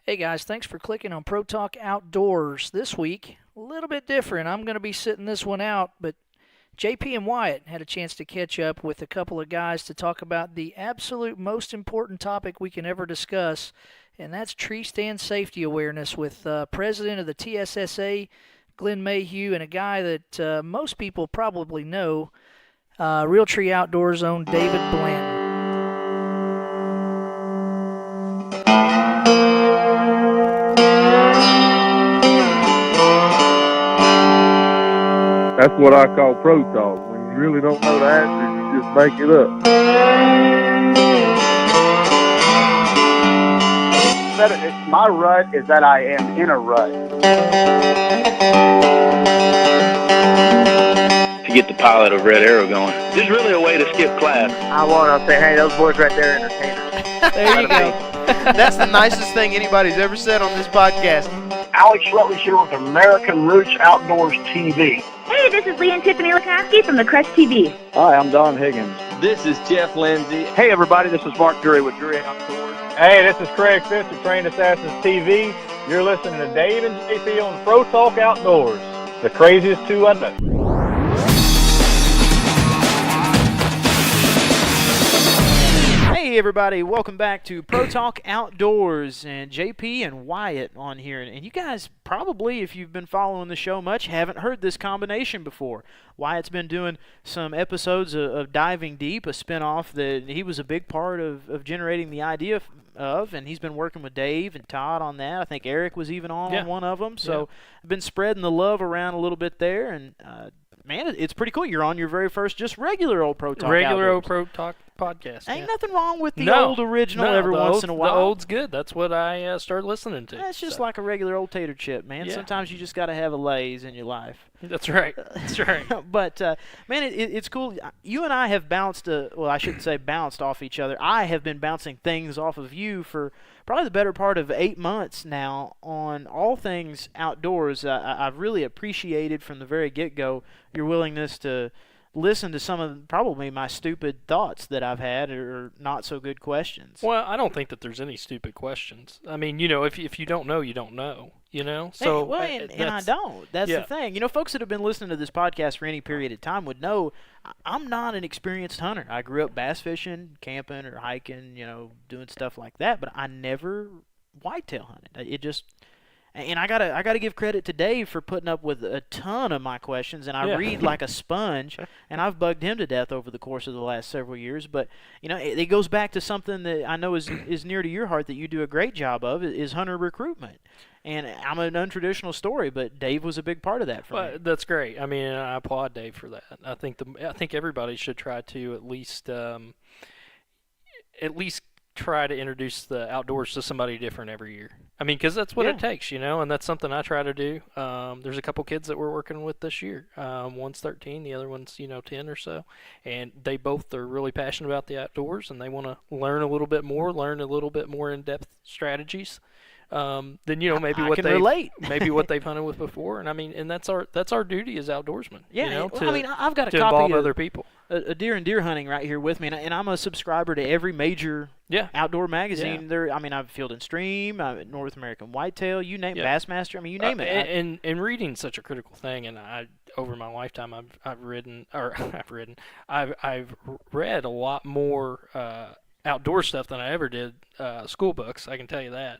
Hey guys, thanks for clicking on Pro Talk Outdoors. This week, a little bit different. I'm going to be sitting this one out, but JP and Wyatt had a chance to catch up with a couple of guys to talk about the absolute most important topic we can ever discuss, and that's tree stand safety awareness with President of the TSSA, Glen Mayhew, and a guy that most people probably know, Realtree Outdoors' own David Blanton. That's what I call pro talk. When you really don't know the answer, you just make it up. My rut is that I am in a rut. To get the pilot of Red Arrow going. This is really a way to skip class. I want to say, hey, those boys right there are entertainers. There you go. That's the nicest thing anybody's ever said on this podcast. Alex Rutledge here with American Roots Outdoors TV. Hey, this is Lee and Tiffany Lukoski from the Crest TV. Hi, I'm Don Higgins. This is Jeff Lindsay. Hey, everybody, this is Mark Drury with Drury Outdoors. Hey, this is Craig Fish of Trained Assassins TV. You're listening to Dave and JP on Pro Talk Outdoors, the craziest two I know. Hey everybody, welcome back to Pro Talk Outdoors, and JP and Wyatt on here. And you guys probably, if you've been following the show much, haven't heard this combination before. Wyatt's been doing some episodes of Diving Deep, a spinoff that he was a big part of generating the idea of, and he's been working with Dave and Todd on that. I think Eric was even on one of them. So I've been spreading the love around a little bit there, and man, it's pretty cool. You're on your very first just regular old Pro Talk Regular Outdoors. old Pro Talk podcast. Ain't nothing wrong with the old original every once in a while. The old's good. That's what I started listening to. That's just like a regular old tater chip, man. Yeah. Sometimes you just got to have a Lay's in your life. That's right. That's right. But, man, it's cool. You and I have bounced, well, I shouldn't say bounced off each other. I have been bouncing things off of you for probably the better part of 8 months now on all things outdoors. I've really appreciated from the very get-go your willingness to listen to some of probably my stupid thoughts that I've had or not so good questions. Well, I don't think that there's any stupid questions. I mean, if you don't know, you don't know. So and I don't. That's the thing. Folks that have been listening to this podcast for any period of time would know I'm not an experienced hunter. I grew up bass fishing, camping, or hiking, doing stuff like that, but I never whitetail hunted. It just... And I gotta give credit to Dave for putting up with a ton of my questions, and I read like a sponge, and I've bugged him to death over the course of the last several years. But it goes back to something that I know is near to your heart that you do a great job of is hunter recruitment. And I'm an untraditional story, but Dave was a big part of that for me. That's great. I mean, I applaud Dave for that. I think everybody should try to at least try to introduce the outdoors to somebody different every year. I mean, because that's what it takes, and that's something I try to do. There's a couple kids that we're working with this year. One's 13, the other one's 10 or so, and they both are really passionate about the outdoors, and they want to learn a little bit more in-depth strategies than maybe maybe what they've hunted with before. And I mean, and that's our duty as outdoorsmen. Yeah, I've got a to copy involve of other people. A deer and deer hunting right here with me, and I'm a subscriber to every major outdoor magazine. I've Field and Stream, North American Whitetail, you name Bassmaster. I mean, you name it. And reading's such a critical thing. And over my lifetime, I've read a lot more outdoor stuff than I ever did school books. I can tell you that.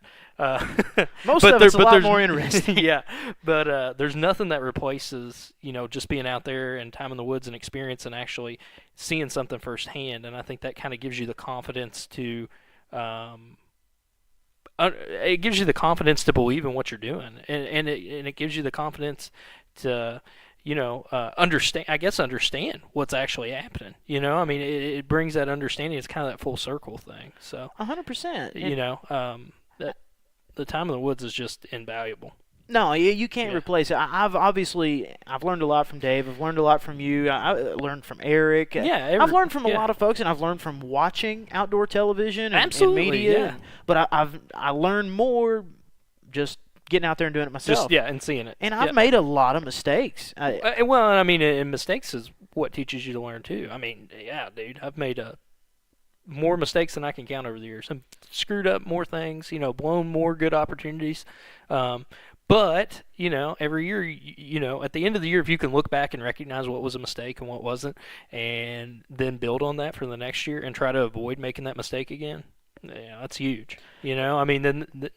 Most of it's a lot more interesting. Yeah, but there's nothing that replaces just being out there and time in the woods and experience and actually seeing something firsthand. And I think that kind of gives you the confidence to it gives you the confidence to believe in what you're doing, and it gives you the confidence to understand what's actually happening. I mean, it brings that understanding. It's kind of that full circle thing. So 100%. The time in the woods is just invaluable. No, you can't replace it. I've learned a lot from Dave. I've learned a lot from you. I learned from Eric. I've learned from a lot of folks, and I've learned from watching outdoor television and media. Yeah. But I learned more just getting out there and doing it myself. And seeing it. And I've made a lot of mistakes. And mistakes is what teaches you to learn too. I mean, dude, I've made more mistakes than I can count over the years. I've screwed up more things, blown more good opportunities. But, every year, at the end of the year, if you can look back and recognize what was a mistake and what wasn't, and then build on that for the next year and try to avoid making that mistake again, that's huge. That.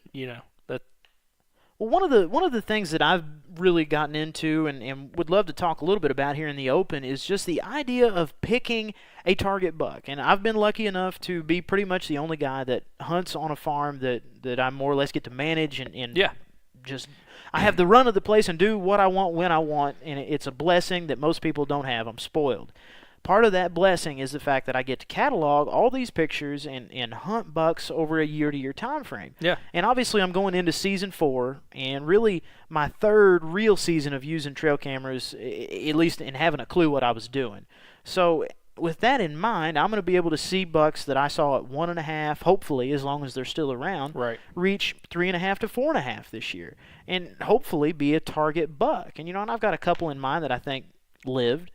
Well, one of the things that I've really gotten into and would love to talk a little bit about here in the open is just the idea of picking a target buck. And I've been lucky enough to be pretty much the only guy that hunts on a farm that I more or less get to manage and just I have the run of the place and do what I want when I want, and it's a blessing that most people don't have. I'm spoiled. Part of that blessing is the fact that I get to catalog all these pictures and hunt bucks over a year-to-year time frame. Yeah. And obviously I'm going into season 4, and really my third real season of using trail cameras, at least in having a clue what I was doing. So with that in mind, I'm going to be able to see bucks that I saw at 1.5, hopefully, as long as they're still around, right, reach 3.5 to 4.5 this year, and hopefully be a target buck. And and I've got a couple in mind that I think lived.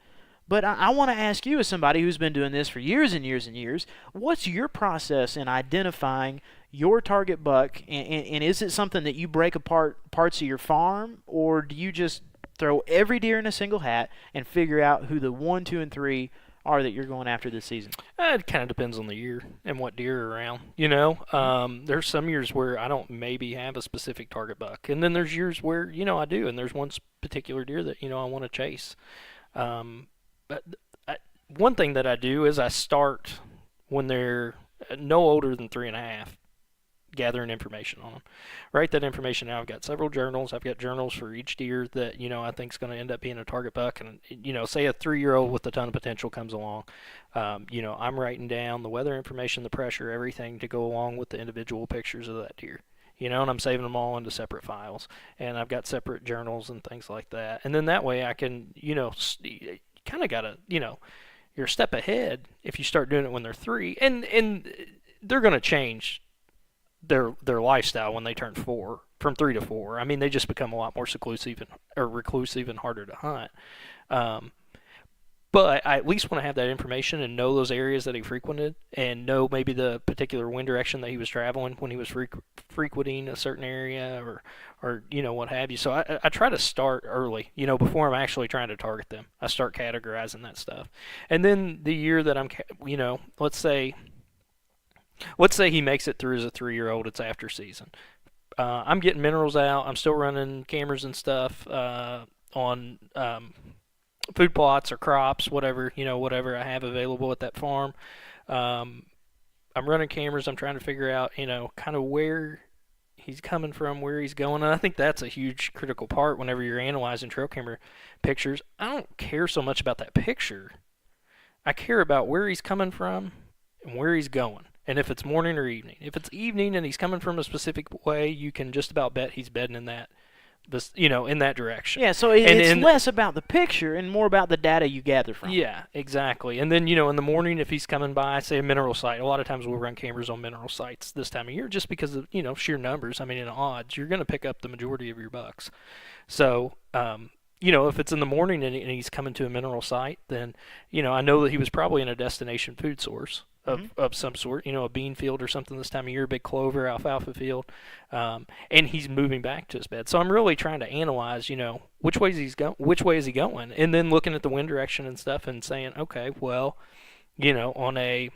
But I want to ask you, as somebody who's been doing this for years and years and years, what's your process in identifying your target buck, and is it something that you break apart parts of your farm, or do you just throw every deer in a single hat and figure out who the 1, 2, and 3 are that you're going after this season? It kind of depends on the year and what deer are around. There's some years where I don't maybe have a specific target buck, and then there's years where I do, and there's one particular deer that I want to chase. But one thing that I do is I start when they're no older than 3.5, gathering information on them. Write that information out. I've got several journals. I've got journals for each deer that I think is going to end up being a target buck. And say a 3-year-old with a ton of potential comes along, I'm writing down the weather information, the pressure, everything to go along with the individual pictures of that deer. And I'm saving them all into separate files, and I've got separate journals and things like that. And then that way I can, kind of got to, you're a step ahead if you start doing it when they're 3, and they're going to change their lifestyle when they turn 4, from 3 to 4. I mean, they just become a lot more reclusive and harder to hunt. But I at least want to have that information and know those areas that he frequented, and know maybe the particular wind direction that he was traveling when he was frequenting a certain area, or what have you. So I try to start early, before I'm actually trying to target them. I start categorizing that stuff. And then the year that I'm, let's say he makes it through as a 3-year-old, it's after season. I'm getting minerals out. I'm still running cameras and stuff on food plots or crops, whatever I have available at that farm. I'm running cameras. I'm trying to figure out, kind of where he's coming from, where he's going. And I think that's a huge critical part whenever you're analyzing trail camera pictures. I don't care so much about that picture. I care about where he's coming from and where he's going, and if it's morning or evening. If it's evening and he's coming from a specific way, you can just about bet he's bedding in that, in that direction. Yeah, so it's less about the picture and more about the data you gather from. Yeah, exactly. And then, in the morning, if he's coming by, say, a mineral site, a lot of times we'll run cameras on mineral sites this time of year just because of, sheer numbers. I mean, in odds, you're going to pick up the majority of your bucks. So, if it's in the morning and he's coming to a mineral site, then, I know that he was probably in a destination food source of some sort, a bean field or something this time of year, big clover, alfalfa field, and he's moving back to his bed. So I'm really trying to analyze, which way is he going, and then looking at the wind direction and stuff and saying, okay, well, on a,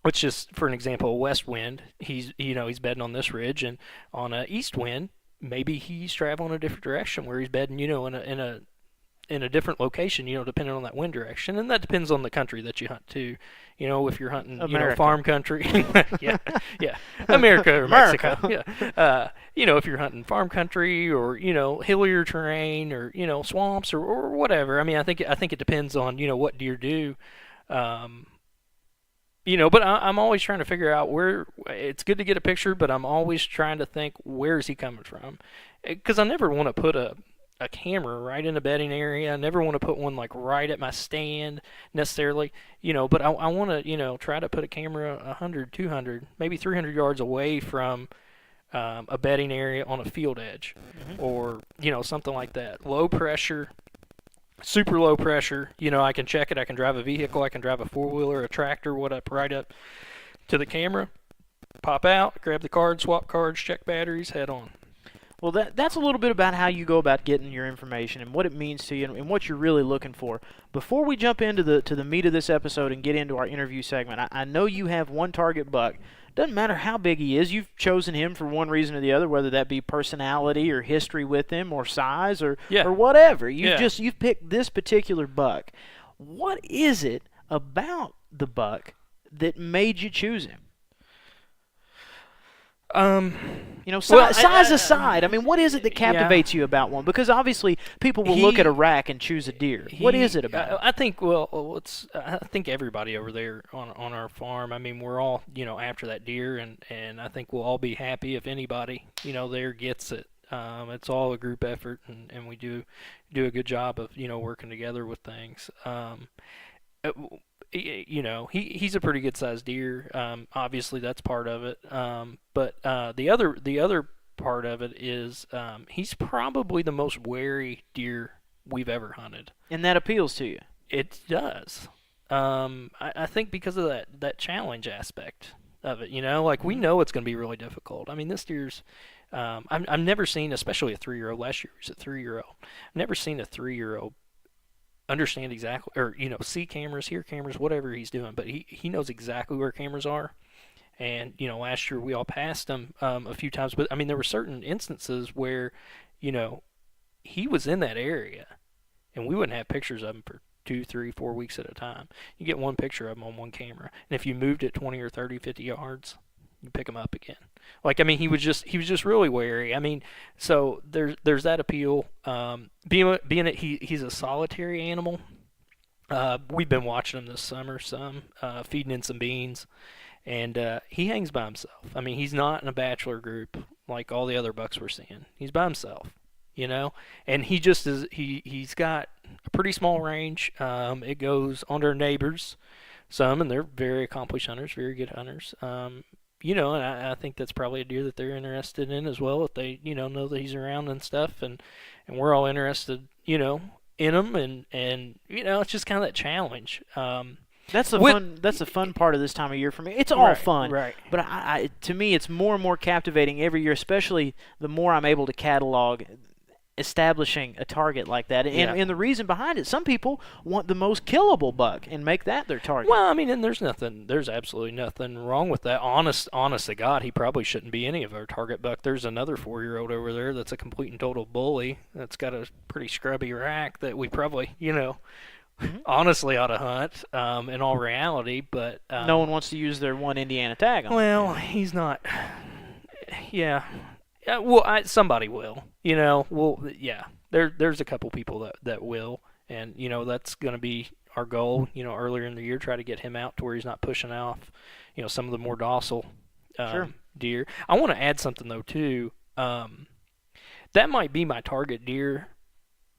let's just, for an example, a west wind, he's bedding on this ridge, and on a east wind, maybe he's traveling a different direction where he's bedding, in a different location, depending on that wind direction. And that depends on the country that you hunt too. If you're hunting, farm country, yeah, America or Mexico, yeah. If you're hunting farm country or, hillier terrain or, swamps or whatever. I mean, I think it depends on, what deer do. But I'm always trying to figure out where. It's good to get a picture, but I'm always trying to think, where is he coming from? Because I never want to put a camera right in a bedding area. I never want to put one like right at my stand necessarily, but I want to, try to put a camera 100, 200, maybe 300 yards away from a bedding area on a field edge, or, something like that. Low pressure, super low pressure, I can check it. I can drive a vehicle. I can drive a 4-wheeler, a tractor, right up to the camera, pop out, grab the card, swap cards, check batteries, head on. Well, that's a little bit about how you go about getting your information and what it means to you and what you're really looking for. Before we jump into the meat of this episode and get into our interview segment, I know you have one target buck. Doesn't matter how big he is, you've chosen him for one reason or the other, whether that be personality or history with him or size or whatever. You've picked this particular buck. What is it about the buck that made you choose him? Size aside, I mean, what is it that captivates you about one? Because obviously, people will look at a rack and choose a deer. What is it about? I think I think everybody over there on our farm. I mean, we're all after that deer, and I think we'll all be happy if anybody there gets it. It's all a group effort, and we do a good job of working together with things. He's a pretty good sized deer. Obviously, that's part of it. But the other part of it is he's probably the most wary deer we've ever hunted. And that appeals to you? It does. I think because of that challenge aspect of it. We know it's going to be really difficult. I mean, this deer's. I've never seen, especially a 3-year-old. Last year he was a 3-year-old. I've never seen a 3-year-old understand exactly, or see cameras, hear cameras, whatever he's doing, but he knows exactly where cameras are. And last year we all passed him a few times, but I mean there were certain instances where he was in that area and we wouldn't have pictures of him for 2, 3, 4 weeks at a time. You get one picture of him on one camera, and if you moved it 20 or 30, 50 yards, you pick him up again. He was just really wary. I mean, so there's that appeal. Being that he's a solitary animal, we've been watching him this summer feeding in some beans, and he hangs by himself. I mean, he's not in a bachelor group like all the other bucks we're seeing. He's by himself, and he just is. He's got a pretty small range. It goes on their neighbors, and they're very accomplished hunters, very good hunters. And I think that's probably a deer that they're interested in as well, if they, know that he's around and stuff, and we're all interested, in him, and it's just kind of that challenge. That's the fun part of this time of year for me. It's all fun, right? But to me, it's more and more captivating every year, especially the more I'm able to catalog establishing a target like that. And the reason behind it, some people want the most killable buck and make that their target. Well, I mean, and there's absolutely nothing wrong with that. Honest to God, he probably shouldn't be any of our target buck. There's another 4-year-old over there that's a complete and total bully that's got a pretty scrubby rack that we probably, honestly ought to hunt in all reality, but no one wants to use their one Indiana tag on him. Well, he's not. Yeah. Somebody will. There's a couple people that will, and that's going to be our goal. Earlier in the year, try to get him out to where he's not pushing off, some of the more docile deer. I want to add something though too. That might be my target deer,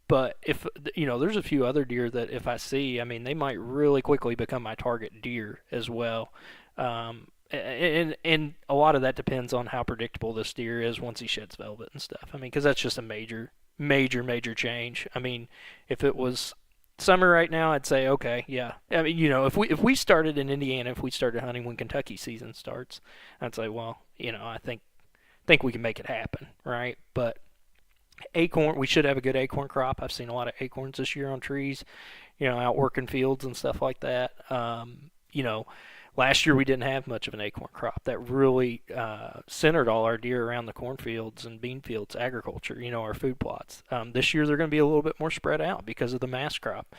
but if there's a few other deer that if I see, I mean, they might really quickly become my target deer as well. And a lot of that depends on how predictable this deer is once he sheds velvet and stuff. I mean, because that's just a major change. I mean, if it was summer right now, I'd say okay, yeah. I mean, if we started in Indiana, if we started hunting when Kentucky season starts, I'd say, well, I think we can make it happen, right? But acorn, we should have a good acorn crop. I've seen a lot of acorns this year on trees, out working fields and stuff like that. Last year we didn't have much of an acorn crop. That really centered all our deer around the cornfields and bean fields, agriculture, our food plots. This year they're going to be a little bit more spread out because of the mass crop.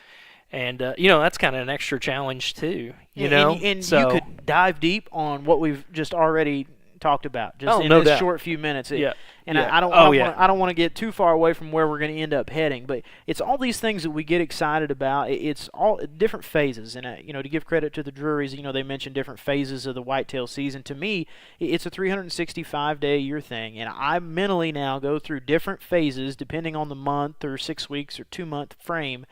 And, that's kind of an extra challenge too, And so, you could dive deep on what we've just already talked about just in no this doubt. short few minutes. Yeah. I don't want to get too far away from where we're going to end up heading, but it's all these things that we get excited about. It's all different phases, and to give credit to the Drurys, they mentioned different phases of the whitetail season. To me, it's a 365-day a year thing, and I mentally now go through different phases depending on the month or 6 weeks or 2-month frame,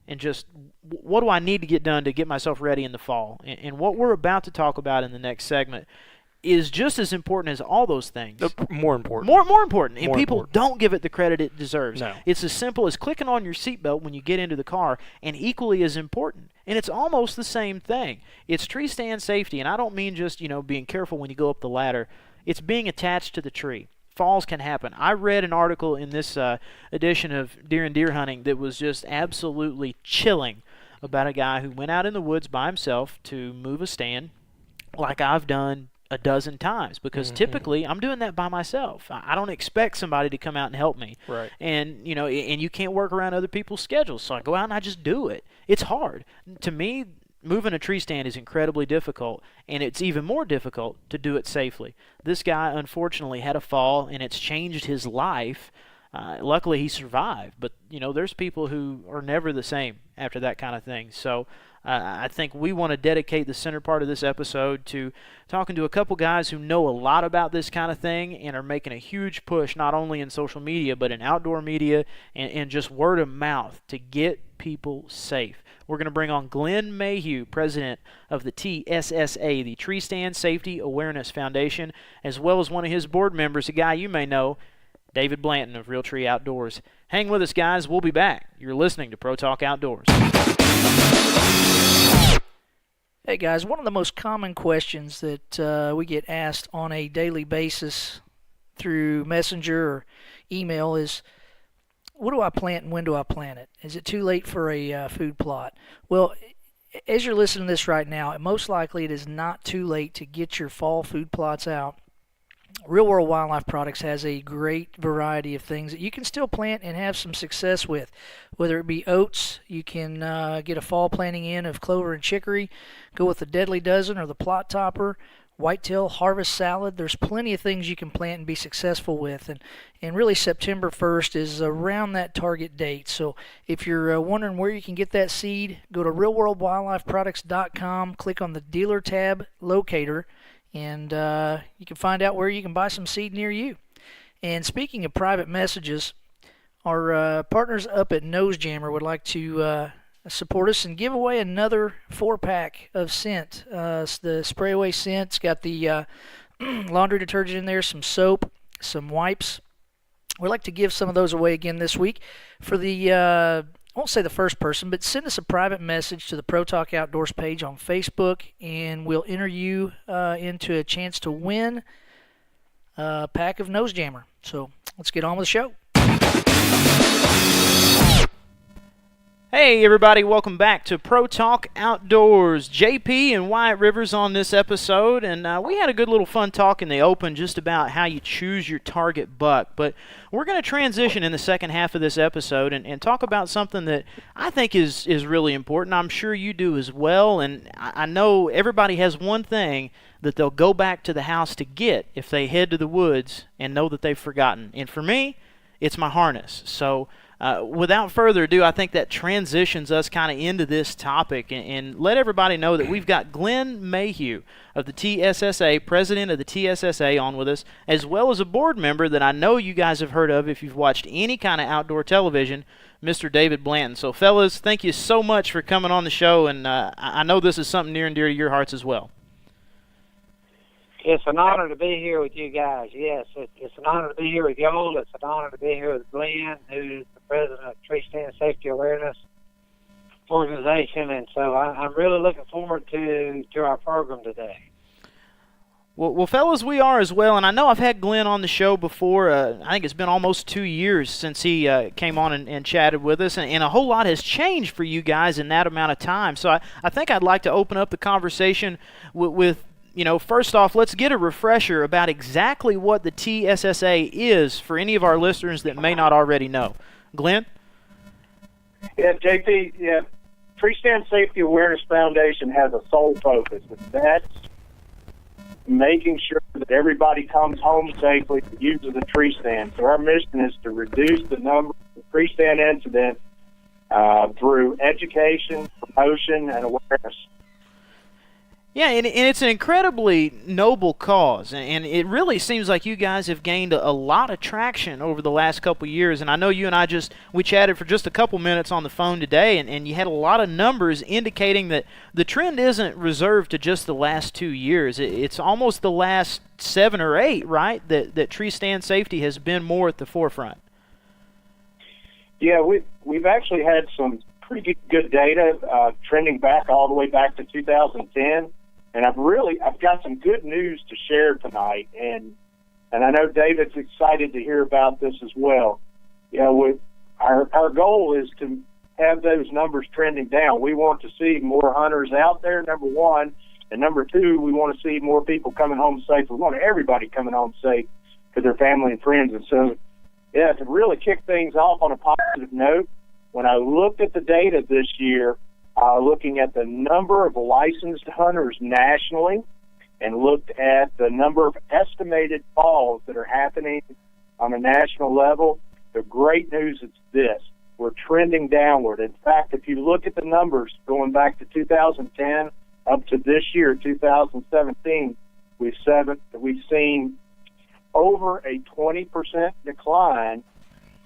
and just what do I need to get done to get myself ready in the fall. And what we're about to talk about in the next segment is just as important as all those things. More important. More important. And more people important. don't give it the credit it deserves. No. It's as simple as clicking on your seatbelt when you get into the car, and equally as important And it's almost the same thing. It's tree stand safety, and I don't mean just, being careful when you go up the ladder. It's being attached to the tree. Falls can happen. I read an article in this edition of Deer and Deer Hunting that was just absolutely chilling about a guy who went out in the woods by himself to move a stand like I've done a dozen times, because typically I'm doing that by myself. I don't expect somebody to come out and help me. Right. And, and you can't work around other people's schedules, so I go out and I just do it. It's hard. To me, moving a tree stand is incredibly difficult, and it's even more difficult to do it safely. This guy, unfortunately, had a fall, and it's changed his life. Luckily, he survived, but, there's people who are never the same after that kind of thing. So I think we want to dedicate the center part of this episode to talking to a couple guys who know a lot about this kind of thing and are making a huge push, not only in social media, but in outdoor media and just word of mouth to get people safe. We're going to bring on Glen Mayhew, president of the TSSA, the Tree Stand Safety Awareness Foundation, as well as one of his board members, a guy you may know, David Blanton of Realtree Outdoors. Hang with us, guys. We'll be back. You're listening to Pro Talk Outdoors. Hey, guys, one of the most common questions that we get asked on a daily basis through Messenger or email is, what do I plant and when do I plant it? Is it too late for a food plot? Well, as you're listening to this right now, most likely it is not too late to get your fall food plots out. Real World Wildlife Products has a great variety of things that you can still plant and have some success with. Whether it be oats, you can get a fall planting in of clover and chicory, go with the Deadly Dozen or the Plot Topper, whitetail, harvest salad. There's plenty of things you can plant and be successful with. And really September 1st is around that target date. So if you're wondering where you can get that seed, go to realworldwildlifeproducts.com, click on the dealer tab locator, and you can find out where you can buy some seed near you. And speaking of private messages, our partners up at Nose Jammer would like to support us and give away another 4-pack of scent. The spray away scent. It's got the laundry detergent in there, some soap, some wipes. We'd like to give some of those away again this week. For the I won't say the first person, but send us a private message to the Pro Talk Outdoors page on Facebook, and we'll enter you into a chance to win a pack of Nose Jammer. So let's get on with the show. Hey everybody, welcome back to Pro Talk Outdoors. JP and Wyatt Rivers on this episode, and we had a good little fun talk in the open just about how you choose your target buck. But we're going to transition in the second half of this episode and talk about something that I think is really important. I'm sure you do as well, and I know everybody has one thing that they'll go back to the house to get if they head to the woods and know that they've forgotten. And for me, it's my harness. So without further ado, I think that transitions us kind of into this topic and let everybody know that we've got Glen Mayhew of the TSSA, president of the TSSA, on with us, as well as a board member that I know you guys have heard of if you've watched any kind of outdoor television, Mr. David Blanton. So, fellas, thank you so much for coming on the show, and I know this is something near and dear to your hearts as well. It's an honor to be here with you guys. Yes, it's an honor to be here with y'all. It's an honor to be here with Glenn, who's the president of Tree Stand Safety Awareness Organization, and so I'm really looking forward to our program today. Well, fellas, we are as well, and I know I've had Glenn on the show before. I think it's been almost 2 years since he came on and chatted with us, and a whole lot has changed for you guys in that amount of time. So I think I'd like to open up the conversation with first off, let's get a refresher about exactly what the TSSA is for any of our listeners that may not already know. Glenn? Yeah, JP, Tree Stand Safety Awareness Foundation has a sole focus, and that's making sure that everybody comes home safely that uses a tree stand. So our mission is to reduce the number of tree stand incidents through education, promotion, and awareness. Yeah, and it's an incredibly noble cause, and it really seems like you guys have gained a lot of traction over the last couple of years. And I know you and I we chatted for just a couple minutes on the phone today, and you had a lot of numbers indicating that the trend isn't reserved to just the last 2 years. It's almost the last 7 or 8, right, that tree stand safety has been more at the forefront. Yeah, we've actually had some pretty good data, trending back all the way back to 2010. And I've got some good news to share tonight, and I know David's excited to hear about this as well. You know, our goal is to have those numbers trending down. We want to see more hunters out there, number one, and number two, we want to see more people coming home safe. We want everybody coming home safe to their family and friends. And so, yeah, to really kick things off on a positive note, when I looked at the data this year, looking at the number of licensed hunters nationally and looked at the number of estimated falls that are happening on a national level, the great news is this: we're trending downward. In fact, if you look at the numbers going back to 2010 up to this year, 2017, we've seen over a 20% decline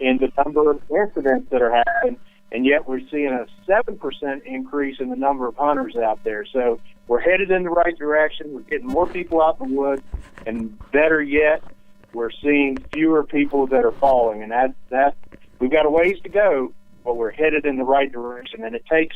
in the number of incidents that are happening, and yet we're seeing a 7% increase in the number of hunters out there. So we're headed in the right direction. We're getting more people out in the woods, and better yet, we're seeing fewer people that are falling. And that we've got a ways to go, but we're headed in the right direction. And it takes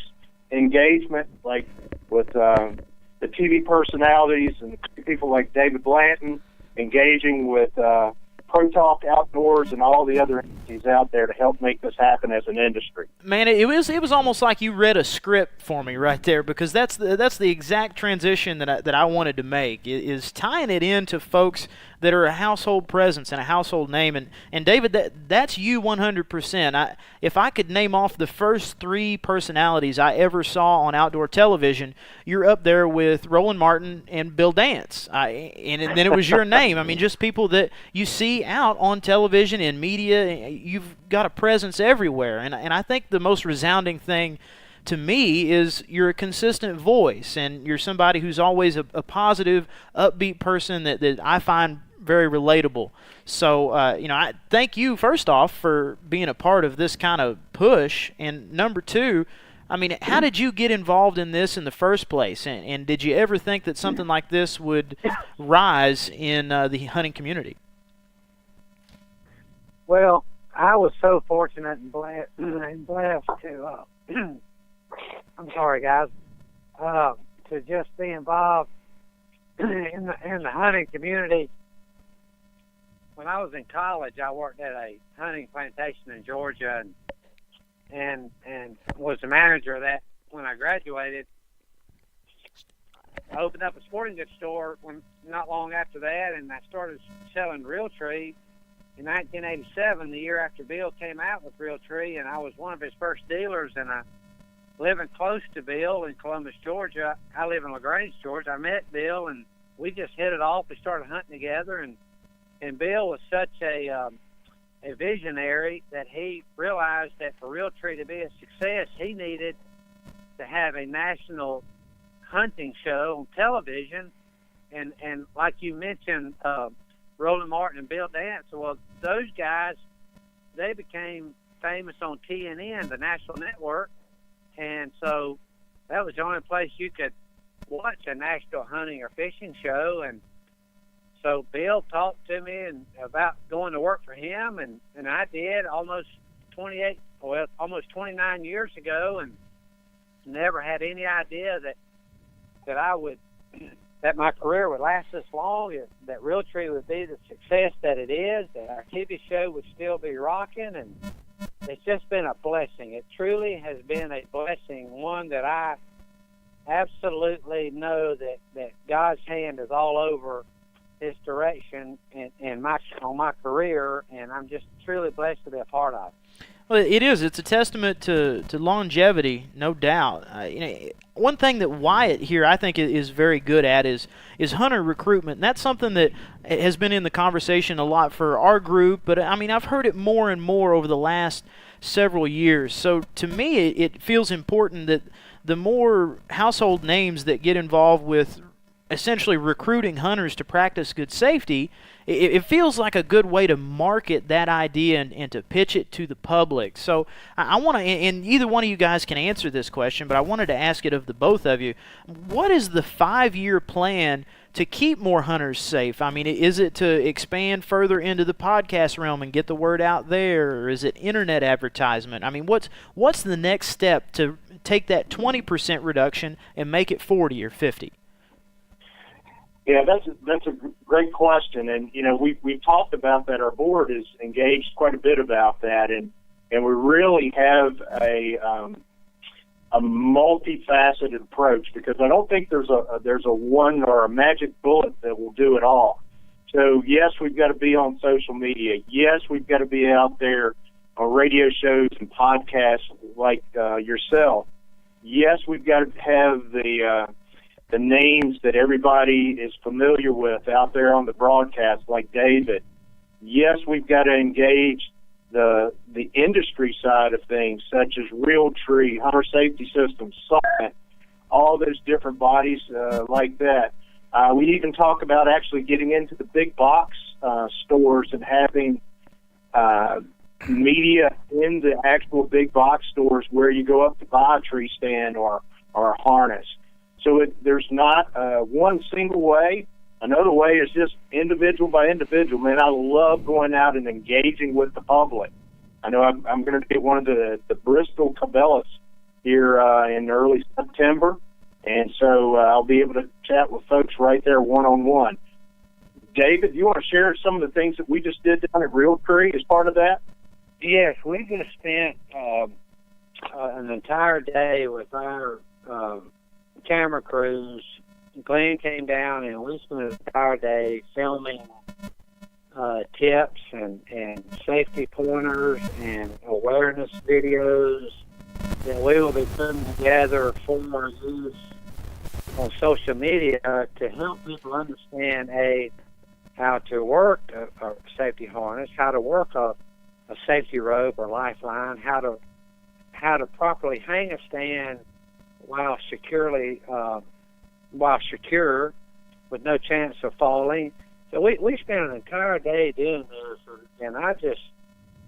engagement, like with the TV personalities and people like David Blanton engaging with Pro Talk Outdoors and all the other entities out there to help make this happen as an industry. Man, it was almost like you read a script for me right there, because that's the exact transition that I wanted to make, is tying it into folks that are a household presence and a household name. And David, that's you 100%. If I could name off the first three personalities I ever saw on outdoor television, you're up there with Roland Martin and Bill Dance. And then it was your name. I mean, just people that you see out on television, in media. You've got a presence everywhere. And I think the most resounding thing to me is you're a consistent voice, and you're somebody who's always a positive, upbeat person that I find very relatable. So, I thank you, first off, for being a part of this kind of push. And number two, I mean, how did you get involved in this in the first place? And did you ever think that something like this would rise in the hunting community? Well, I was so fortunate and blessed to, I'm sorry, guys, to just be involved in the hunting community. When I was in college, I worked at a hunting plantation in Georgia and was the manager of that. When I graduated, I opened up a sporting goods store not long after that, and I started selling Realtree in 1987, the year after Bill came out with Realtree, and I was one of his first dealers. And I living close to Bill in Columbus, Georgia. I live in LaGrange, Georgia. I met Bill, and we just hit it off. We started hunting together, and Bill was such a visionary that he realized that for Realtree to be a success, he needed to have a national hunting show on television. And like you mentioned, Roland Martin and Bill Dance, well, those guys, they became famous on TNN, the national network. And so that was the only place you could watch a national hunting or fishing show. And so Bill talked to me about going to work for him, and I did almost 29 years ago, and never had any idea that my career would last this long, that Realtree would be the success that it is, that our TV show would still be rocking, and it's just been a blessing. It truly has been a blessing, one that I absolutely know that God's hand is all over this direction on my career, and I'm just truly blessed to be a part of it. Well, it is. It's a testament to longevity, no doubt. One thing that Wyatt here I think is very good at is hunter recruitment. And that's something that has been in the conversation a lot for our group, but I mean, I've heard it more and more over the last several years. So to me, it feels important that the more household names that get involved with essentially recruiting hunters to practice good safety, it feels like a good way to market that idea and to pitch it to the public. So I want to, and either one of you guys can answer this question, but I wanted to ask it of the both of you. What is the 5-year plan to keep more hunters safe? I mean, is it to expand further into the podcast realm and get the word out there, or is it internet advertisement? I mean, what's the next step to take that 20% reduction and make it 40 or 50? Yeah, that's a great question, and we've talked about that. Our board is engaged quite a bit about that, and we really have a multifaceted approach, because I don't think there's a one or a magic bullet that will do it all. So yes, we've got to be on social media. Yes, we've got to be out there on radio shows and podcasts like yourself. Yes, we've got to have the names that everybody is familiar with out there on the broadcast, like David. Yes, we've got to engage the industry side of things, such as Realtree, Hunter Safety Systems, Summit, all those different bodies like that. We even talk about actually getting into the big box stores and having media in the actual big box stores where you go up to buy a tree stand or a harness. So there's not one single way. Another way is just individual by individual. Man, I love going out and engaging with the public. I know I'm going to be at one of the Bristol Cabela's here in early September, and so I'll be able to chat with folks right there one-on-one. David, you want to share some of the things that we just did down at Realtree as part of that? Yes, we just spent an entire day with our camera crews. Glenn came down and we spent an entire day filming tips and safety pointers and awareness videos that we will be putting together for use on social media to help people understand how to work a safety harness, how to work a safety rope or lifeline, how to properly hang a stand while secure with no chance of falling. So we spent an entire day doing this, and I just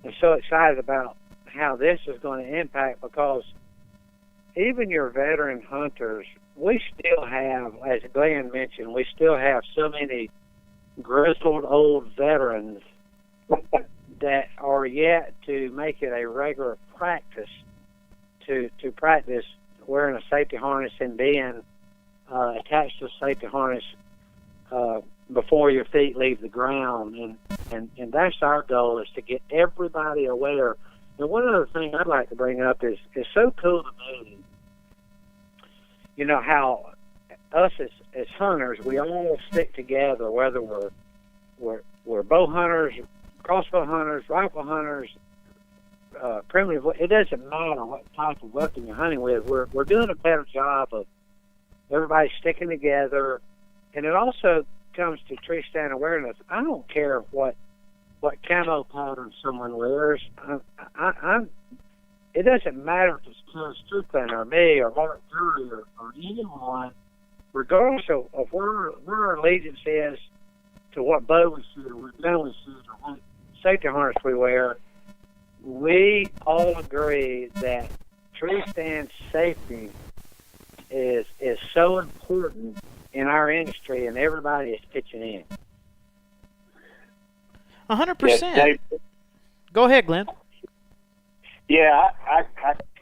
am so excited about how this is going to impact, because even your veteran hunters, we still have, as Glenn mentioned, we still have so many grizzled old veterans that are yet to make it a regular practice to practice wearing a safety harness and being attached to a safety harness before your feet leave the ground, and that's our goal, is to get everybody aware. And one other thing I'd like to bring up is it's so cool to me, how us as hunters, we all stick together, whether we're bow hunters, crossbow hunters, rifle hunters, primitive. It doesn't matter what type of weapon you're hunting with. We're doing a better job of everybody sticking together, and it also comes to tree stand awareness. I don't care what camo pattern someone wears. It doesn't matter if it's Terrence Strickland or me or Mark Drury or anyone, regardless of where our allegiance is to what bow we shoot or what gun we shoot or what safety harness we wear. We all agree that tree stand safety is so important in our industry, and everybody is pitching in. 100%. Go ahead, Glenn. Yeah, I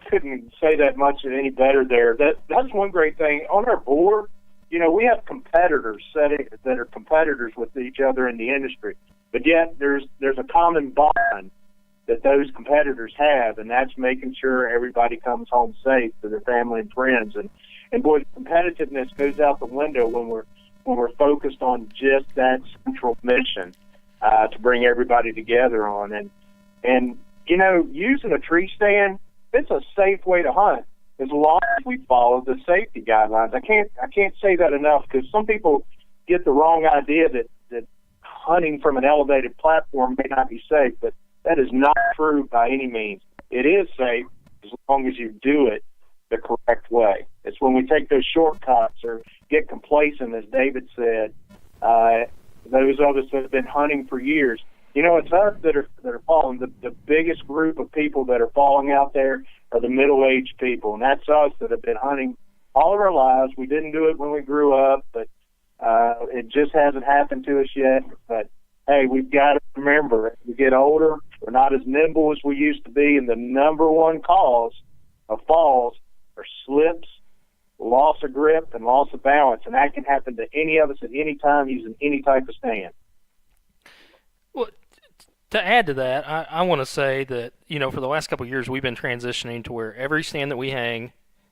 couldn't say that much any better there. That's one great thing. On our board, we have competitors that are competitors with each other in the industry, but yet there's a common bond that those competitors have, and that's making sure everybody comes home safe to their family and friends. And boy, the competitiveness goes out the window when we're focused on just that central mission to bring everybody together on. And using a tree stand, it's a safe way to hunt as long as we follow the safety guidelines. I can't say that enough, because some people get the wrong idea that hunting from an elevated platform may not be safe, but that is not true by any means. It is safe as long as you do it the correct way. It's when we take those shortcuts or get complacent, as David said, those of us that have been hunting for years. It's us that are falling. The biggest group of people that are falling out there are the middle-aged people, and that's us that have been hunting all of our lives. We didn't do it when we grew up, but It just hasn't happened to us yet. But, hey, we've got to remember, as we get older, we're not as nimble as we used to be, and the number one cause of falls are slips, loss of grip, and loss of balance, and that can happen to any of us at any time using any type of stand. Well, to add to that, I want to say that, for the last couple of years, we've been transitioning to where every stand that we hang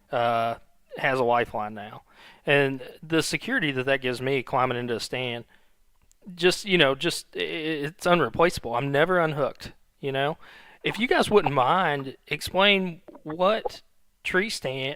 has a lifeline now. And the security that gives me climbing into a stand, it's unreplaceable. I'm never unhooked, If you guys wouldn't mind, explain what tree stand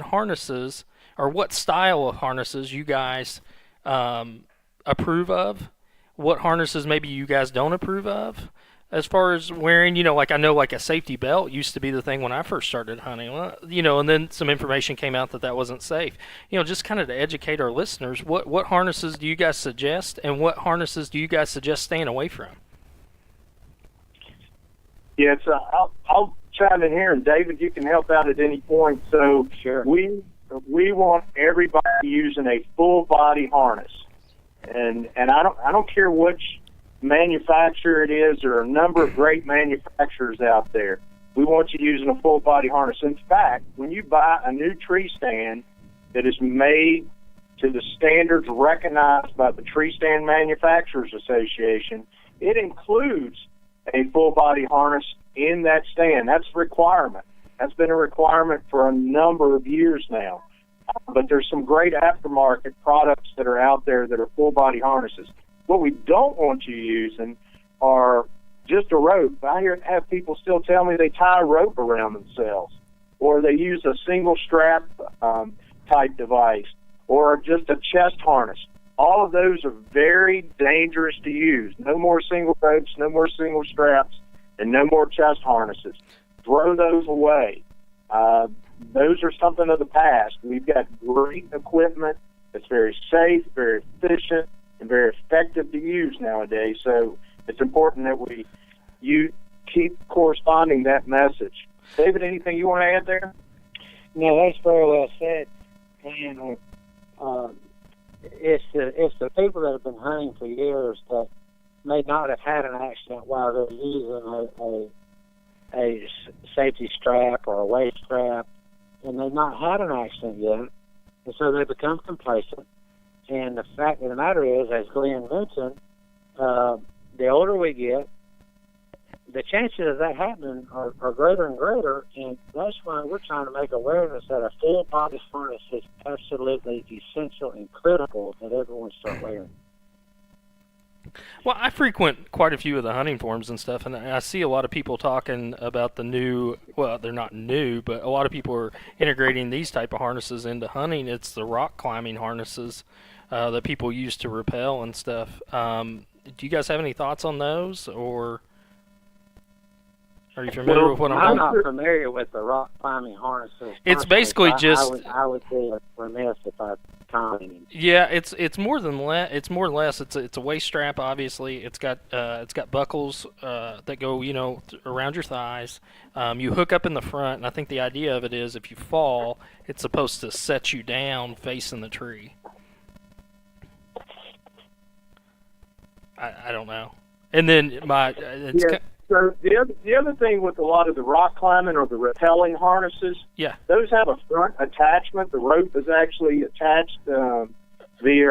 harnesses, or what style of harnesses you guys approve of, what harnesses maybe you guys don't approve of as far as wearing, I know like a safety belt used to be the thing when I first started hunting, and then some information came out that wasn't safe. Just kind of to educate our listeners, what harnesses do you guys suggest, and what harnesses do you guys suggest staying away from? Yeah, I'll chime in here, and David, you can help out at any point. So sure. We want everybody using a full body harness, and I don't care which manufacturer it is. There are a number of great manufacturers out there. We want you using a full body harness. In fact, when you buy a new tree stand that is made to the standards recognized by the Tree Stand Manufacturers Association, it includes a full body harness in that stand. That's a requirement. That's been a requirement for a number of years now. But there's some great aftermarket products that are out there that are full body harnesses. What we don't want you using are just a rope. I have people still tell me they tie a rope around themselves, or they use a single strap type device, or just a chest harness. All of those are very dangerous to use. No more single ropes, no more single straps, and no more chest harnesses. Throw those away. Those are something of the past. We've got great equipment that's very safe, very efficient, and very effective to use nowadays. So it's important that you keep corresponding that message. David, anything you want to add there? No, that's very well said. And it's the people that have been hunting for years that may not have had an accident while they're using a safety strap or a waist strap, and they've not had an accident yet, and so they become complacent. And the fact of the matter is, as Glenn mentioned, the older we get, the chances of that happening are greater and greater, and that's why we're trying to make awareness that a full body harness is absolutely essential and critical that everyone start wearing. Well, I frequent quite a few of the hunting forums and stuff, and I see a lot of people talking about the new, well, they're not new, but a lot of people are integrating these type of harnesses into hunting. It's the rock climbing harnesses that people use to rappel and stuff. Do you guys have any thoughts on those, or are you familiar with what I'm not familiar with the rock climbing harnesses. It's basically I would be remiss if I commented. Yeah, it's more than it's more or less it's a waist strap. Obviously, it's got buckles that go around your thighs. You hook up in the front, and I think the idea of it is if you fall, it's supposed to set you down facing the tree. I don't know. And then so the other thing with a lot of the rock climbing or the rappelling harnesses, those have a front attachment. The rope is actually attached via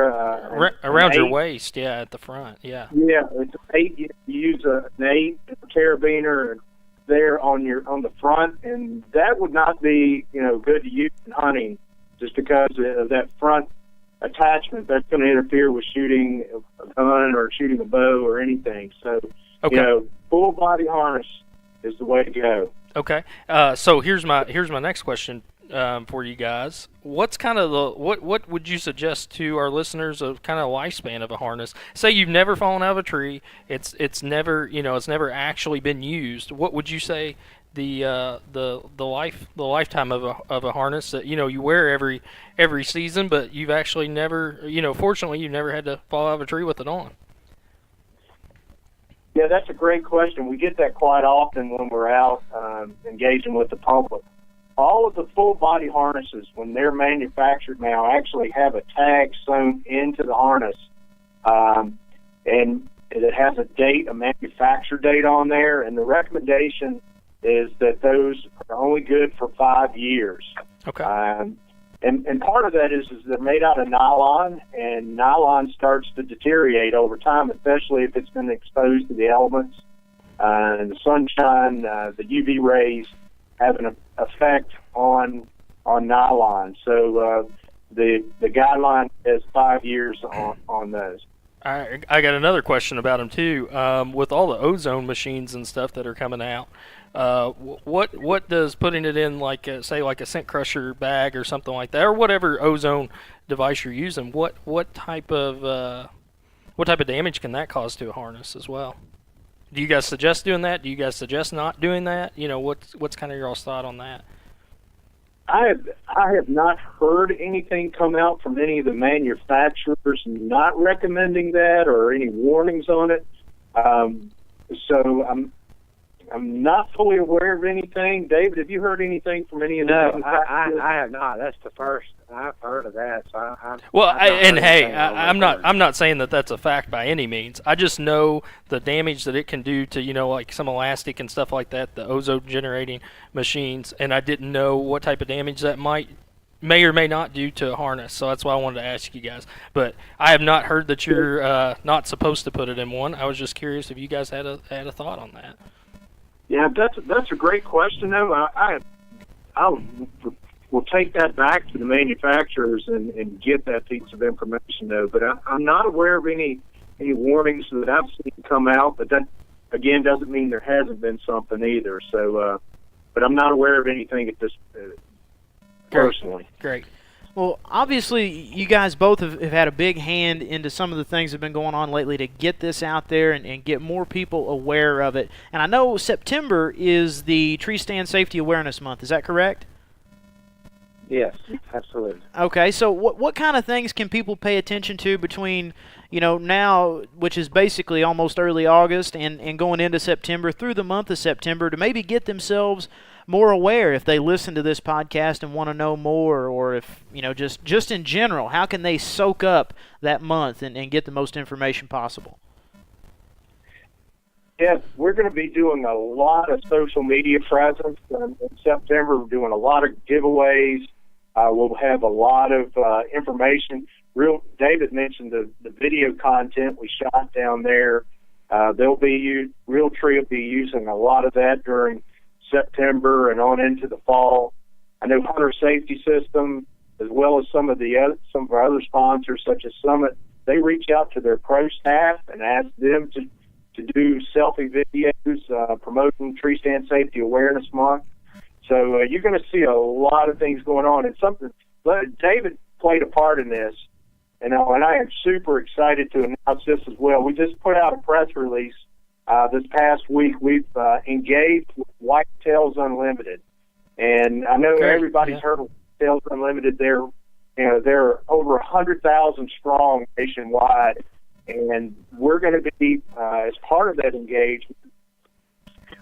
around your waist, at the front, Yeah, it's an 8. You use an 8 carabiner there on the front, and that would not be good to use in hunting just because of that front attachment. That's going to interfere with shooting a gun or shooting a bow or anything. So, full body harness is the way to go. Okay. So here's my next question for you guys. What's kind of what would you suggest to our listeners of kind of lifespan of a harness? Say you've never fallen out of a tree. It's never it's never actually been used. What would you say the lifetime of a harness that you wear every season, but you've actually never fortunately you've never had to fall out of a tree with it on? Yeah, that's a great question. We get that quite often when we're out engaging with the public. all of the full body harnesses, when they're manufactured now, actually have a tag sewn into the harness, and it has a manufacture date on there, and the recommendation is that those are only good for 5 years. Okay. And part of that is they're made out of nylon, and nylon starts to deteriorate over time, especially if it's been exposed to the elements and the sunshine. The UV rays have an effect on nylon. So the guideline is 5 years on those. I got another question about them too. With all the ozone machines and stuff that are coming out, what does putting it in like a scent crusher bag or something like that, or whatever ozone device you're using? What type of damage can that cause to a harness as well? Do you guys suggest doing that? Do you guys suggest not doing that? What's kind of your all's thought on that? I have not heard anything come out from any of the manufacturers not recommending that or any warnings on it. So I'm not fully aware of anything. David, have you heard anything from any of the manufacturers? No, I have not. That's the first I've heard of that. So I'm not saying that that's a fact by any means. I just know the damage that it can do to like some elastic and stuff like that, the ozone generating machines, and I didn't know what type of damage that may or may not do to a harness. So that's why I wanted to ask you guys. But I have not heard that you're not supposed to put it in one. I was just curious if you guys had a thought on that. Yeah, that's a great question. Though we'll take that back to the manufacturers and get that piece of information, though. But I'm not aware of any warnings that I've seen come out. But that again doesn't mean there hasn't been something either. So, but I'm not aware of anything at this personally. Great. Well, obviously, you guys both have had a big hand into some of the things that have been going on lately to get this out there and get more people aware of it. And I know September is the Treestand Safety Awareness Month. Is that correct? Yes, absolutely. Okay, so what kind of things can people pay attention to between, now, which is basically almost early August, and going into September, through the month of September, to maybe get themselves more aware if they listen to this podcast and want to know more, or if, just in general, how can they soak up that month and get the most information possible? Yes, we're going to be doing a lot of social media presence in September. We're doing a lot of giveaways. We'll have a lot of information. David mentioned the video content we shot down there. Realtree will be using a lot of that during September and on into the fall. I know Hunter Safety System, as well as some of our other sponsors, such as Summit, they reach out to their pro staff and ask them to do selfie videos promoting Treestand Safety Awareness Month. So you're going to see a lot of things going on, and David played a part in this, and I am super excited to announce this as well. We just put out a press release this past week. We've engaged with Whitetails Unlimited, and I know everybody's heard of Whitetails Unlimited. They're over 100,000 strong nationwide, and we're going to be as part of that engagement,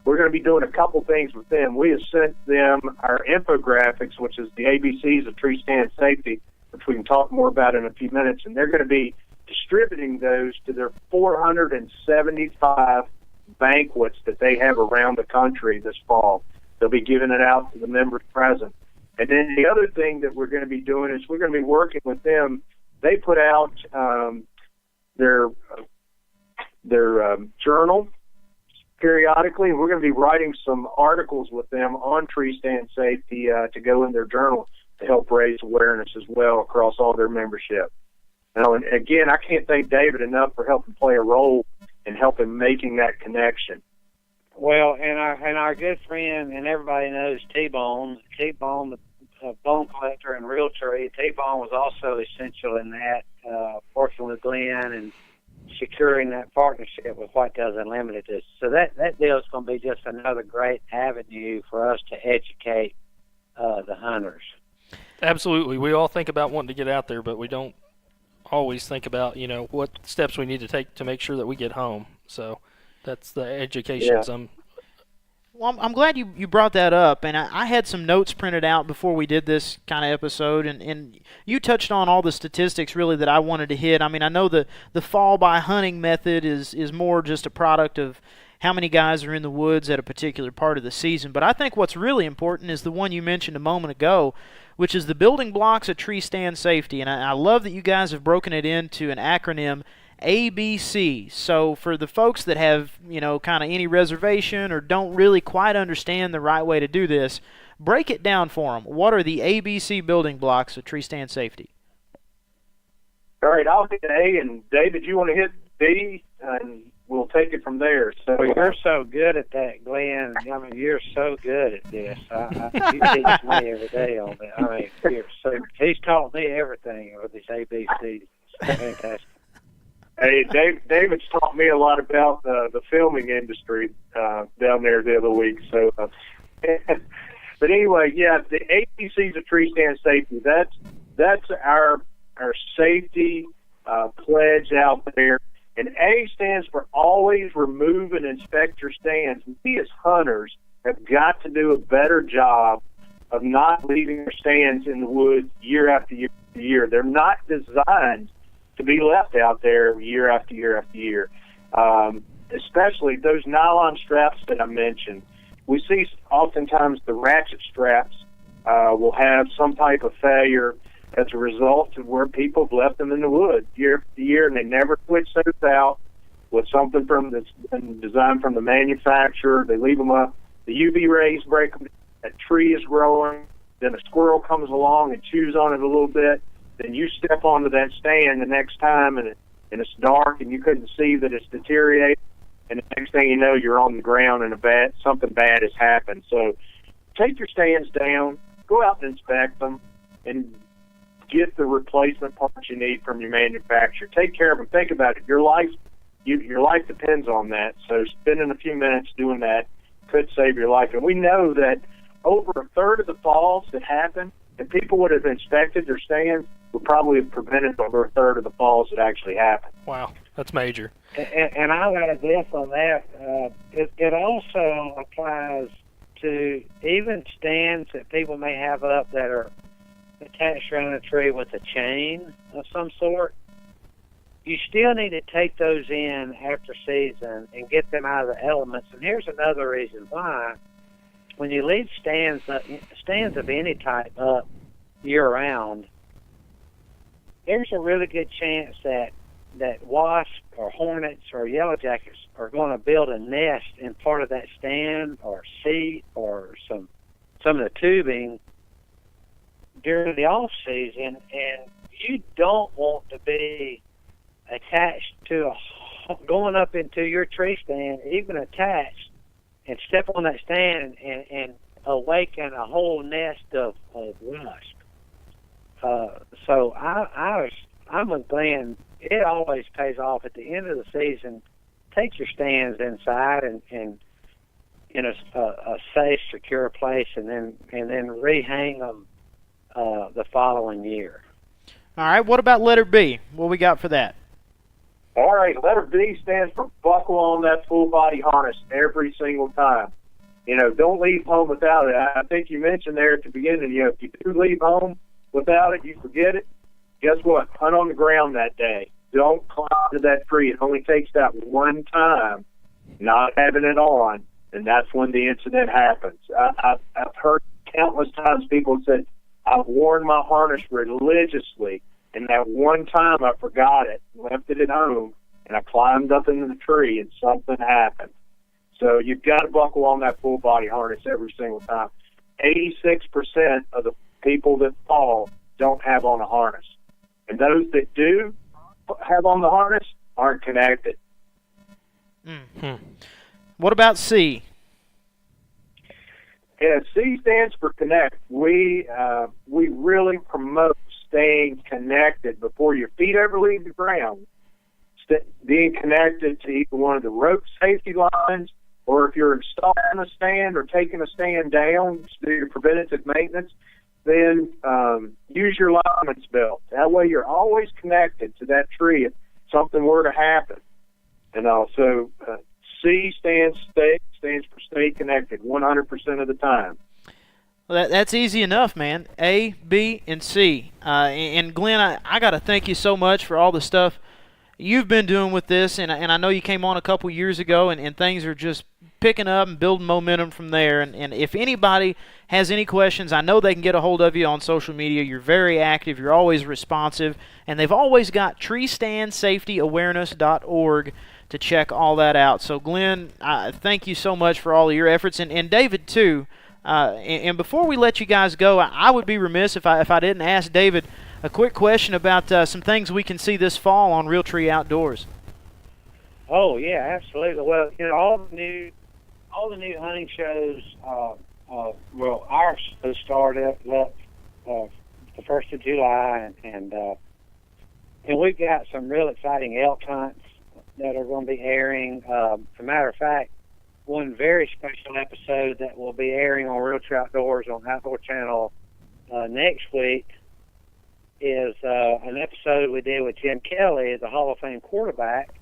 we're going to be doing a couple things with them. We have sent them our infographics, which is the ABCs of Treestand Safety, which we can talk more about in a few minutes, and they're going to be distributing those to their 475 banquets that they have around the country this fall. They'll be giving it out to the members present. And then the other thing that we're going to be doing is we're going to be working with them. They put out their journal periodically, and we're going to be writing some articles with them on Treestand Safety to go in their journal to help raise awareness as well across all their membership. And again, I can't thank David enough for helping play a role in helping making that connection. Well, and our good friend, and everybody knows T-Bone, the bone collector and Realtree. T-Bone was also essential in that, working with Glenn and securing that partnership with Whitetails Unlimited. So that deal is going to be just another great avenue for us to educate the hunters. Absolutely. We all think about wanting to get out there, but we don't always think about, what steps we need to take to make sure that we get home. So that's the education. Well, I'm glad you brought that up, and I had some notes printed out before we did this kind of episode, and you touched on all the statistics really that I wanted to hit. I mean, I know the fall by hunting method is more just a product of how many guys are in the woods at a particular part of the season, but I think what's really important is the one you mentioned a moment ago, which is the building blocks of tree stand safety, and I love that you guys have broken it into an acronym, ABC. So for the folks that have, kind of any reservation or don't really quite understand the right way to do this, break it down for them. What are the ABC building blocks of tree stand safety? All right, I'll hit A, and David, you want to hit B, and we'll take it from there. So you're so good at that, Glenn. I mean, you're so good at this. You teach me every day on that. I mean, he's taught me everything with this ABC. Fantastic. Hey, David's taught me a lot about the filming industry down there the other week. So, but anyway, yeah, the ABCs of tree stand safety. That's our safety pledge out there. And A stands for always remove and inspect your stands. We as hunters have got to do a better job of not leaving our stands in the woods year after year after year. They're not designed to be left out there year after year after year. Especially those nylon straps that I mentioned. We see oftentimes the ratchet straps will have some type of failure as a result of where people have left them in the woods year after year, and they never switch those out with something from that's been designed from the manufacturer. They leave them up. The UV rays break them. A tree is growing. Then a squirrel comes along and chews on it a little bit. Then you step onto that stand the next time, and it's dark, and you couldn't see that it's deteriorated. And the next thing you know, you're on the ground, and something bad has happened. So take your stands down, go out and inspect them, and get the replacement parts you need from your manufacturer. Take care of them. Think about it. Your life depends on that. So spending a few minutes doing that could save your life. And we know that over a third of the falls that happen, if people would have inspected their stands, would probably have prevented over a third of the falls that actually happen. Wow, that's major. And I'll add this on that. It also applies to even stands that people may have up that are attached around a tree with a chain of some sort. You still need to take those in after season and get them out of the elements. And here's another reason why. When you leave stands of any type up year-round, there's a really good chance that wasps or hornets or yellow jackets are going to build a nest in part of that stand or seat or some of the tubing during the off season, and you don't want to be attached to going up into your tree stand, even attached, and step on that stand and awaken a whole nest of wasps. So I'm with Glenn. It always pays off at the end of the season. Take your stands inside and in a safe, secure place, and then rehang them the following year. All right. What about letter B? What we got for that? All right. Letter B stands for buckle on that full body harness every single time. Don't leave home without it. I think you mentioned there at the beginning, if you do leave home without it, you forget it. Guess what? Hunt on the ground that day. Don't climb to that tree. It only takes that one time not having it on, and that's when the incident happens. I've heard countless times people said, I've worn my harness religiously, and that one time I forgot it, left it at home, and I climbed up into the tree, and something happened. So you've got to buckle on that full body harness every single time. 86% of the people that fall don't have on a harness. And those that do have on the harness aren't connected. Mm-hmm. What about C? Yeah, C stands for connect. We really promote staying connected before your feet ever leave the ground. Being connected to either one of the rope safety lines, or if you're installing a stand or taking a stand down to do your preventative maintenance, then use your lineman's belt. That way you're always connected to that tree if something were to happen. And also, C stands chance for stay connected 100% of the time. Well, that's easy enough, man. A, B, and C. And Glenn, I got to thank you so much for all the stuff you've been doing with this, and I know you came on a couple years ago, and things are just picking up and building momentum from there. And if anybody has any questions, I know they can get a hold of you on social media. You're very active. You're always responsive. And they've always got treestandsafetyawareness.org to check all that out. So, Glenn, thank you so much for all of your efforts. And David, too. And before we let you guys go, I would be remiss if I didn't ask David a quick question about some things we can see this fall on Realtree Outdoors. Oh yeah, absolutely. Well, all the new hunting shows. Ours started up the 1st of July, and we've got some real exciting elk hunts that are going to be airing. As a matter of fact, one very special episode that will be airing on Realtree Outdoors on Outdoor Channel next week is an episode we did with Jim Kelly, the Hall of Fame quarterback,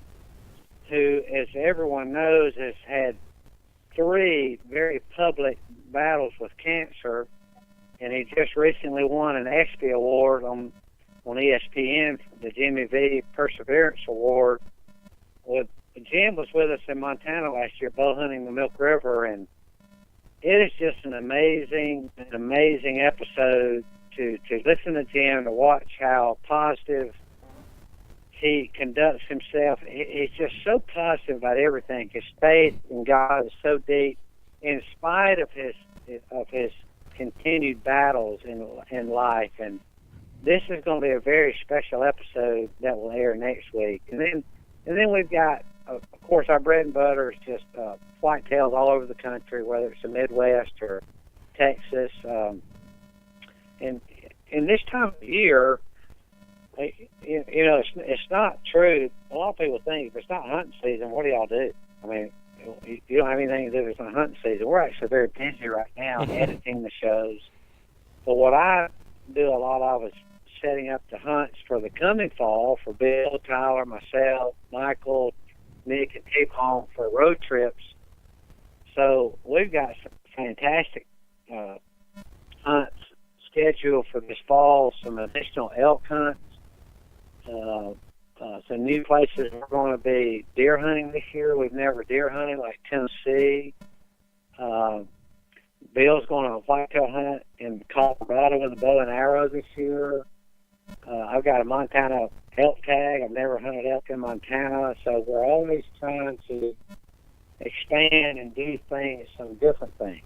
who, as everyone knows, has had 3 very public battles with cancer, and he just recently won an ESPY award on ESPN, the Jimmy V Perseverance Award. Well, Jim was with us in Montana last year, bow hunting the Milk River, and it is just an amazing episode to listen to Jim, to watch how positive he conducts himself. He's just so positive about everything. His faith in God is so deep, in spite of his continued battles in life. And this is going to be a very special episode that will air next week. And then we've got, of course, our bread and butter is just whitetails all over the country, whether it's the Midwest or Texas. And in this time of year, it's not true. A lot of people think if it's not hunting season, what do y'all do? I mean, you don't have anything to do if it's not hunting season. We're actually very busy right now editing the shows. But what I do a lot of is setting up the hunts for the coming fall for Bill, Tyler, myself, Michael, Nick, and T-Pong for road trips. So we've got some fantastic hunts scheduled for this fall, some additional elk hunts, some new places we're going to be deer hunting this year. We've never deer hunted, like Tennessee. Bill's going on a whitetail hunt in Colorado with a bow and arrow this year. I've got a Montana elk tag. I've never hunted elk in Montana, so we're always trying to expand and do things, some different things.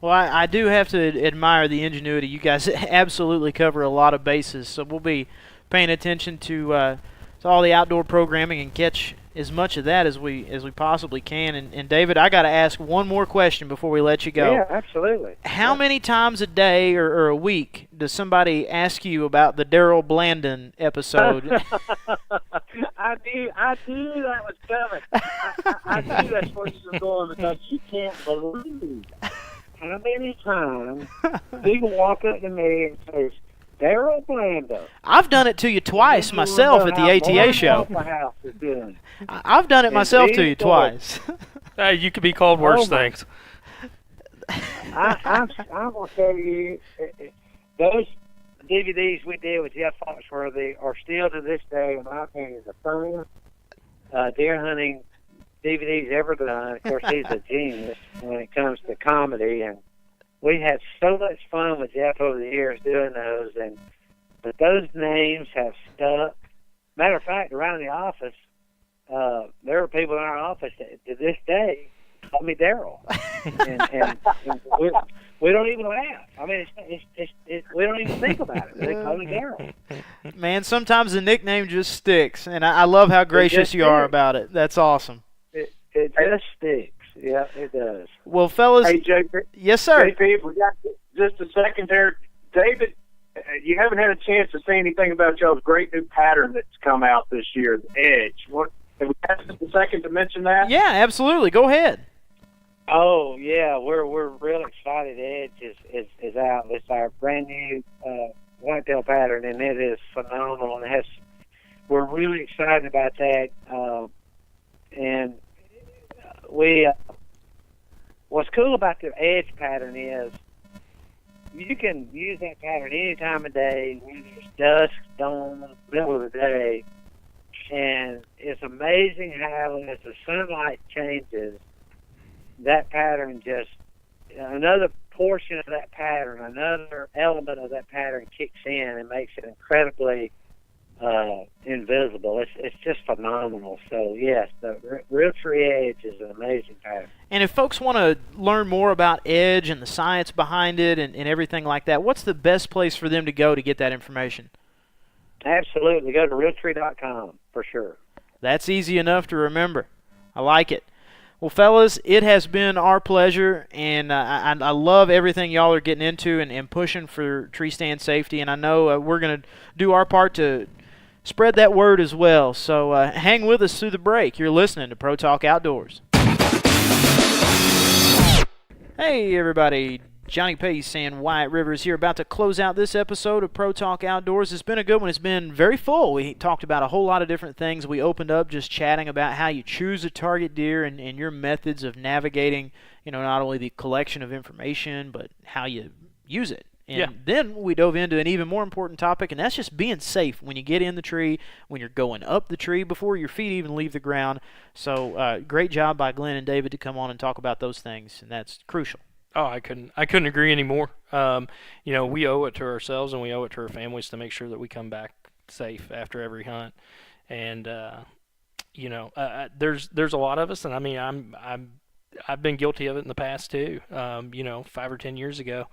Well, I do have to admire the ingenuity. You guys absolutely cover a lot of bases, so we'll be paying attention to all the outdoor programming and catch as much of that as we possibly can. And David, I got to ask one more question before we let you go. Yeah, absolutely. How many times a day or a week does somebody ask you about the David Blanton episode? I knew that was coming. I knew that's where you were going, because you can't believe how many times people walk up to me and say, David Blanton. I've done it to you twice myself at the ATA show. I've done it myself to you twice. You could be called worse things. I'm going to tell you, those DVDs we did with Jeff Foxworthy are still to this day, in my opinion, the funniest deer hunting DVDs ever done. Of course, he's a genius when it comes to comedy, and we had so much fun with Jeff over the years doing those, but those names have stuck. Matter of fact, around the office, there are people in our office that to this day call me Daryl, and we don't even laugh. I mean, we don't even think about it. They call me Daryl. Man, sometimes the nickname just sticks, and I love how gracious you are about it. That's awesome. It just sticks. Yeah, it does. Well, fellas. Hey, JP. Yes, sir. JP, we got just a second there. David, you haven't had a chance to say anything about y'all's great new pattern that's come out this year, the Edge. What? Have we got just a second to mention that? Yeah, absolutely. Go ahead. Oh yeah, we're real excited. Edge is out. It's our brand new whitetail pattern, and it is phenomenal. And we're really excited about that. And we what's cool about the edge pattern is you can use that pattern any time of day, whether it's dusk, dawn, middle of the day. And it's amazing how, as the sunlight changes, that pattern just, another portion of that pattern, another element of that pattern kicks in and makes it incredibly invisible. It's just phenomenal. So, yes, the Realtree Edge is an amazing pattern. And if folks want to learn more about Edge and the science behind it and everything like that, what's the best place for them to go to get that information? Absolutely. Go to Realtree.com for sure. That's easy enough to remember. I like it. Well, fellas, it has been our pleasure, and I love everything y'all are getting into and pushing for tree stand safety, and I know we're going to do our part to spread that word as well. So hang with us through the break. You're listening to Pro Talk Outdoors. Hey, everybody. Johnny Pace and Wyatt Rivers here, about to close out this episode of Pro Talk Outdoors. It's been a good one. It's been very full. We talked about a whole lot of different things. We opened up just chatting about how you choose a target deer and your methods of navigating, not only the collection of information, but how you use it. And then we dove into an even more important topic, and that's just being safe when you get in the tree, when you're going up the tree, before your feet even leave the ground. So great job by Glenn and David to come on and talk about those things, and that's crucial. Oh, I couldn't agree anymore. We owe it to ourselves and we owe it to our families to make sure that we come back safe after every hunt. And there's a lot of us, and I mean I've been guilty of it in the past too. 5 or 10 years ago,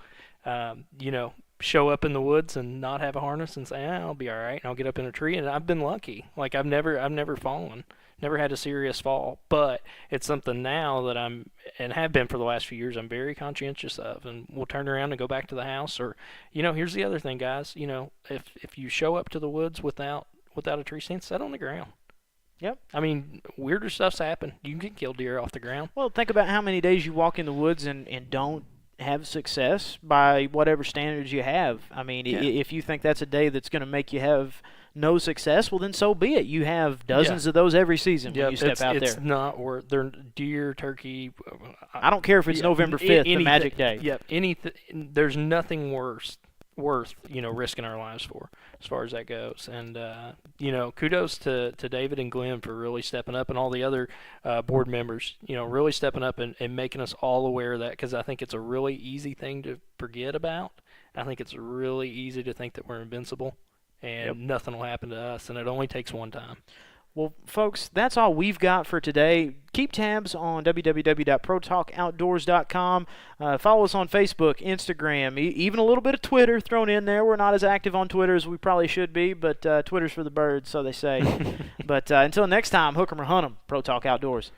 show up in the woods and not have a harness and say, I'll be all right, and I'll get up in a tree, and I've been lucky. Like I've never fallen. Never had a serious fall, but it's something now that and have been for the last few years, I'm very conscientious of, and we'll turn around and go back to the house. Or, here's the other thing, guys. If you show up to the woods without a tree stand, sit on the ground. Yep. I mean, weirder stuff's happened. You can kill deer off the ground. Well, think about how many days you walk in the woods and don't have success by whatever standards you have. I mean, if you think that's a day that's going to make you have no success, well, then so be it. You have dozens of those every season when you step out there. It's not worth. They're deer, turkey. I don't care if it's November 5th, the magic day. Yep. There's nothing worth risking our lives for, as far as that goes. And kudos to David and Glenn for really stepping up, and all the other board members. Really stepping up and making us all aware of that, because I think it's a really easy thing to forget about. I think it's really easy to think that we're invincible and nothing will happen to us, and it only takes one time. Well, folks, that's all we've got for today. Keep tabs on www.protalkoutdoors.com. Follow us on Facebook, Instagram, even a little bit of Twitter thrown in there. We're not as active on Twitter as we probably should be, but Twitter's for the birds, so they say. But until next time, hook 'em or hunt 'em. Pro Talk Outdoors.